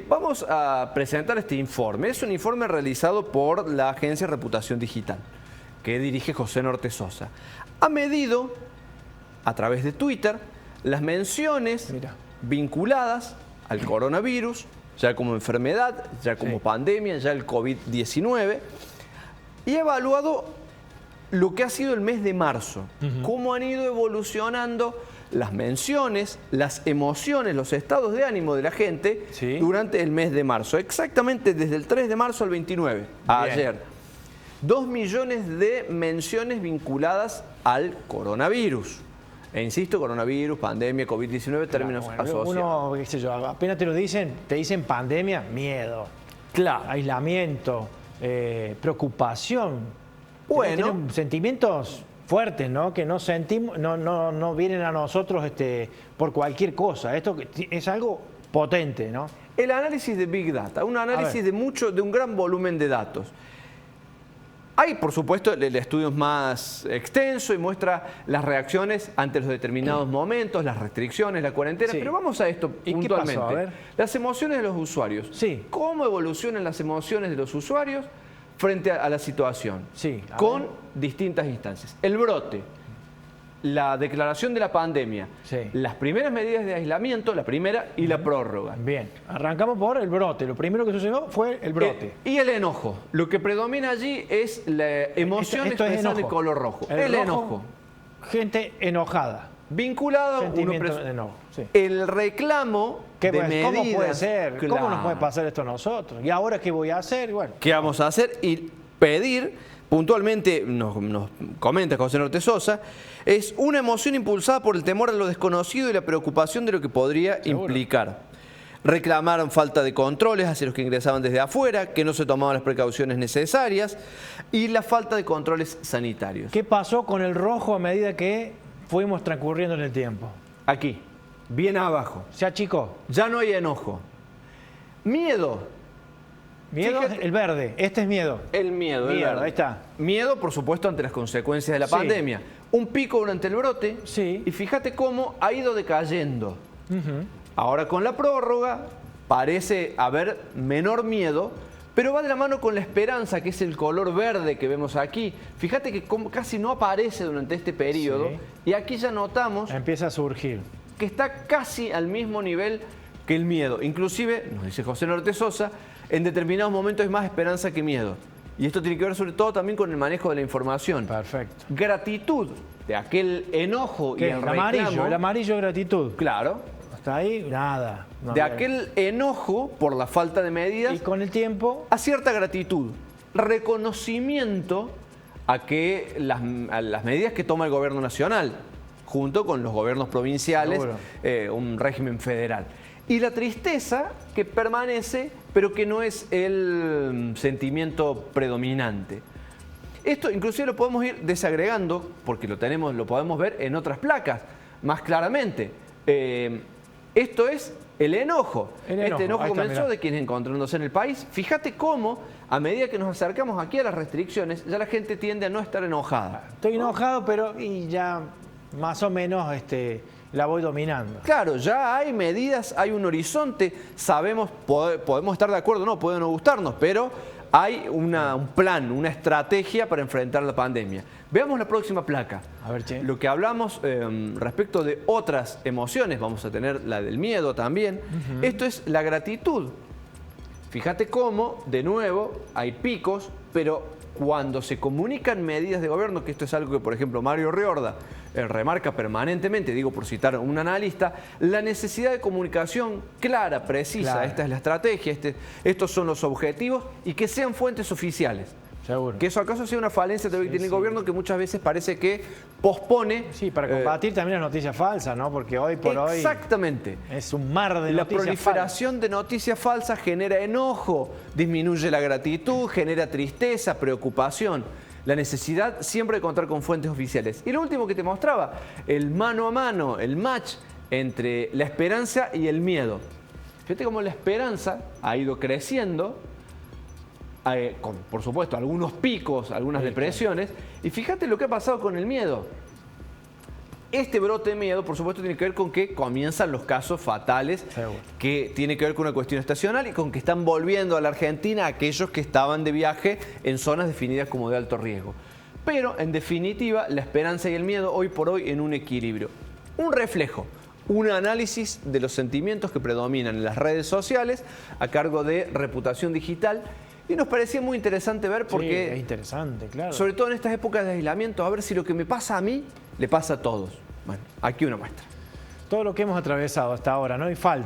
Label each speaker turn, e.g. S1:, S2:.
S1: Vamos a presentar este informe. Es un informe realizado por la agencia Reputación Digital, que dirige José Norte Sosa. Ha medido, a través de Twitter, las menciones vinculadas al coronavirus, ya como enfermedad, ya como pandemia, ya el COVID-19, y ha evaluado lo que ha sido el mes de marzo, cómo han ido evolucionando las menciones, las emociones, los estados de ánimo de la gente durante el mes de marzo. Exactamente desde el 3 de marzo al 29, ayer. 2 millones de menciones vinculadas al coronavirus. E insisto, coronavirus, pandemia, COVID-19, términos asociados.
S2: Uno, qué sé yo, apenas te dicen pandemia, miedo, aislamiento, preocupación.
S1: Bueno,
S2: tienen sentimientos fuertes, ¿no? Que no sentimos, no vienen a nosotros por cualquier cosa. Esto es algo potente, ¿no?
S1: El análisis de Big Data, un análisis de un gran volumen de datos. Hay, por supuesto, el estudio es más extenso y muestra las reacciones ante los determinados momentos, las restricciones, la cuarentena, pero vamos a esto puntualmente.
S2: ¿Qué pasó? A ver.
S1: Las emociones de los usuarios. ¿Cómo evolucionan las emociones de los usuarios frente a la situación? Con distintas instancias. El brote, la declaración de la pandemia, las primeras medidas de aislamiento, la primera y la prórroga.
S2: Bien, arrancamos por el brote. Lo primero que sucedió fue el brote.
S1: Y el enojo. Lo que predomina allí es la emoción expresada de color rojo. El enojo.
S2: Gente enojada.
S1: Vinculado a
S2: de enojo.
S1: El reclamo de medidas.
S2: ¿Cómo puede ser? ¿Cómo nos puede pasar esto a nosotros? ¿Y ahora qué voy a hacer? Bueno.
S1: ¿Qué vamos a hacer? Y pedir, puntualmente nos comenta José Norte Sosa, es una emoción impulsada por el temor a lo desconocido y la preocupación de lo que podría implicar. Reclamaron falta de controles hacia los que ingresaban desde afuera, que no se tomaban las precauciones necesarias y la falta de controles sanitarios.
S2: ¿Qué pasó con el rojo a medida que fuimos transcurriendo en el tiempo?
S1: Aquí, bien abajo.
S2: ¿Se achicó?
S1: Ya no hay enojo. Miedo.
S2: Miedo, fíjate, el verde. Este es miedo.
S1: El miedo, el verde.
S2: Ahí está.
S1: Miedo, por supuesto, ante las consecuencias de la pandemia. Un pico durante el brote. Y fíjate cómo ha ido decayendo. Ahora con la prórroga parece haber menor miedo, pero va de la mano con la esperanza, que es el color verde que vemos aquí. Fíjate que casi no aparece durante este periodo. Y aquí ya notamos...
S2: Empieza a surgir.
S1: Que está casi al mismo nivel que el miedo. Inclusive, nos dice José Norte Sosa, en determinados momentos es más esperanza que miedo. Y esto tiene que ver sobre todo también con el manejo de la información.
S2: Perfecto.
S1: Gratitud de aquel enojo y el
S2: reclamo. El amarillo gratitud.
S1: Claro.
S2: Hasta ahí, nada.
S1: De aquel enojo por la falta de medidas.
S2: Y con el tiempo.
S1: A cierta gratitud. Reconocimiento a las medidas que toma el gobierno nacional, junto con los gobiernos provinciales, un régimen federal. Y la tristeza que permanece, pero que no es el sentimiento predominante. Esto inclusive lo podemos ir desagregando, porque lo podemos ver en otras placas, más claramente. Esto es el enojo. Este enojo comenzó de quienes encontrándose en el país. Fíjate cómo, a medida que nos acercamos aquí a las restricciones, ya la gente tiende a no estar enojada.
S2: Estoy enojado, pero ya más o menos la voy dominando.
S1: Claro, ya hay medidas, hay un horizonte, sabemos, podemos estar de acuerdo, no, puede no gustarnos, pero hay un plan, una estrategia para enfrentar la pandemia. Veamos la próxima placa.
S2: A ver, Che.
S1: Lo que hablamos respecto de otras emociones, vamos a tener la del miedo también. Esto es la gratitud. Fíjate cómo, de nuevo, hay picos, pero cuando se comunican medidas de gobierno, que esto es algo que, por ejemplo, Mario Riorda remarca permanentemente, digo por citar a un analista, la necesidad de comunicación clara, precisa. Esta es la estrategia, estos son los objetivos y que sean fuentes oficiales.
S2: Seguro.
S1: Que eso acaso sea una falencia que tiene el gobierno que muchas veces parece que pospone.
S2: Sí, para combatir también las noticias falsas, ¿no? Porque hoy por hoy...
S1: Exactamente.
S2: Es un mar de noticias falsas.
S1: La proliferación de noticias falsas genera enojo, disminuye la gratitud, genera tristeza, preocupación. La necesidad siempre de contar con fuentes oficiales. Y lo último que te mostraba, el mano a mano, el match entre la esperanza y el miedo. Fíjate cómo la esperanza ha ido creciendo, con, por supuesto, algunos picos, algunas depresiones. Y fíjate lo que ha pasado con el miedo. Este brote de miedo, por supuesto, tiene que ver con que comienzan los casos fatales,
S2: Seguro.
S1: que tiene que ver con una cuestión estacional y con que están volviendo a la Argentina aquellos que estaban de viaje en zonas definidas como de alto riesgo. Pero, en definitiva, la esperanza y el miedo hoy por hoy en un equilibrio. Un reflejo, un análisis de los sentimientos que predominan en las redes sociales a cargo de Reputación Digital. Y nos parecía muy interesante ver porque,
S2: sí, es interesante, claro.
S1: sobre todo en estas épocas de aislamiento, a ver si lo que me pasa a mí le pasa a todos. Bueno, aquí una muestra.
S2: Todo lo que hemos atravesado hasta ahora, ¿no? Y falta.